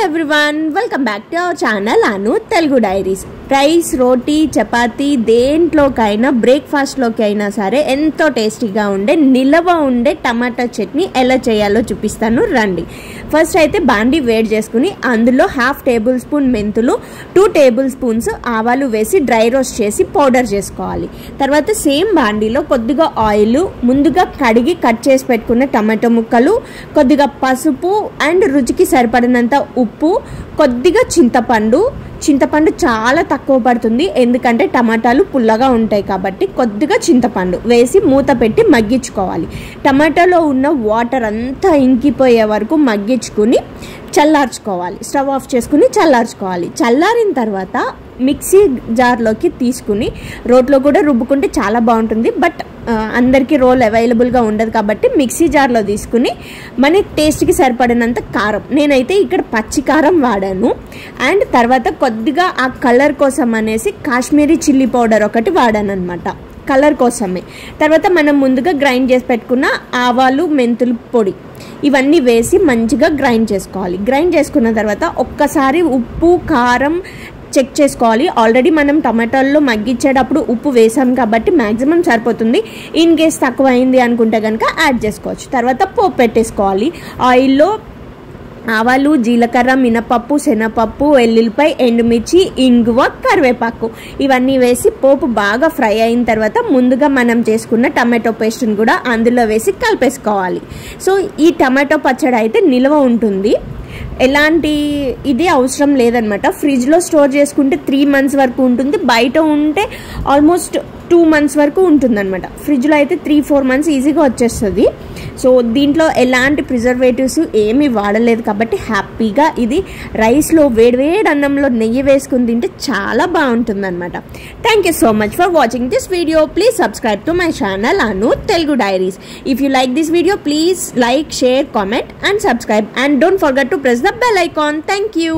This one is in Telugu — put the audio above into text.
Everyone, welcome back to our channel అను తెలుగు డైరీస్. రైస్, రోటీ, చపాతీ దేంట్లోకైనా బ్రేక్ఫాస్ట్లోకి అయినా సరే ఎంతో టేస్టీగా ఉండే నిలవ ఉండే టమాటా చట్నీ ఎలా చేయాలో చూపిస్తాను రండి. ఫస్ట్ అయితే బాండీ వేడి చేసుకుని అందులో 1/2 టేబుల్ స్పూన్ మెంతులు, 2 టేబుల్ స్పూన్స్ ఆవాలు వేసి డ్రై రోస్ట్ చేసి పౌడర్ చేసుకోవాలి. తర్వాత సేమ్ బాండీలో కొద్దిగా ఆయిల్, ముందుగా కడిగి కట్ చేసి పెట్టుకున్న టమాటో ముక్కలు, కొద్దిగా పసుపు అండ్ రుచికి సరిపడినంత ఉప్పు, కొద్దిగా చింతపండు చాలా తక్కువ పడుతుంది ఎందుకంటే టమాటాలు పుల్లగా ఉంటాయి కాబట్టి కొద్దిగా చింతపండు వేసి మూత పెట్టి మగ్గించుకోవాలి. టమాటాలో ఉన్న వాటర్ అంతా ఇంకిపోయే వరకు మగ్గించుకుని చల్లార్చుకోవాలి. స్టవ్ ఆఫ్ చేసుకుని చల్లార్చుకోవాలి. చల్లారిన తర్వాత మిక్సీ జార్లోకి తీసుకుని రోట్లో కూడా రుబ్బుకుంటే చాలా బాగుంటుంది. బట్ అందరికీ రోల్ అవైలబుల్గా ఉండదు కాబట్టి మిక్సీ జార్లో తీసుకుని మన టేస్ట్కి సరిపడినంత కారం, నేనైతే ఇక్కడ పచ్చి కారం వాడాను. అండ్ తర్వాత కొద్దిగా ఆ కలర్ కోసం అనేసి కాశ్మీరీ చిల్లీ పౌడర్ ఒకటి వాడాను అనమాట, కలర్ కోసమే. తర్వాత మనం ముందుగా గ్రైండ్ చేసి పెట్టుకున్న ఆవాలు, మెంతులు పొడి ఇవన్నీ వేసి మంచిగా గ్రైండ్ చేసుకోవాలి. గ్రైండ్ చేసుకున్న తర్వాత ఒక్కసారి ఉప్పు, కారం చెక్ చేసుకోవాలి. ఆల్రెడీ మనం టమాటాల్లో మగ్గించేటప్పుడు ఉప్పు వేసాం కాబట్టి మ్యాక్సిమం సరిపోతుంది. ఇన్ కేస్ తక్కువ అయింది అనుకుంటే కనుక యాడ్ చేసుకోవచ్చు. తర్వాత పోపు పెట్టేసుకోవాలి. ఆయిల్లో ఆవాలు, జీలకర్ర, మినపప్పు, శనగపప్పు, వెల్లుల్లిపాయ, ఎండుమిర్చి, ఇంగువ, కరివేపాకు ఇవన్నీ వేసి పోపు బాగా ఫ్రై అయిన తర్వాత ముందుగా మనం చేసుకున్న టమాటో పేస్ట్ని కూడా అందులో వేసి కలిపేసుకోవాలి. సో ఈ టమాటో పచ్చడి అయితే నిల్వ ఉంటుంది, ఎలాంటి ఇది అవసరం లేదనమాట. ఫ్రిడ్జ్లో స్టోర్ చేసుకుంటే 3 months వరకు ఉంటుంది, బయట ఉంటే ఆల్మోస్ట్ 2 months వరకు ఉంటుందన్నమాట. ఫ్రిడ్జ్లో అయితే 3-4 months ఈజీగా వచ్చేస్తుంది. సో దీంట్లో ఎలాంటి ప్రిజర్వేటివ్స్ ఏమీ వాడలేదు కాబట్టి హ్యాపీగా ఇది రైస్లో వేడివేడి అన్నంలో నెయ్యి వేసుకుని తింటే చాలా బాగుంటుంది అనమాట. Thank you so much for watching this video. Please subscribe to my channel అను Telugu diaries. If you like this video please like, share, comment and subscribe, and don't forget to press the bell icon. Thank you.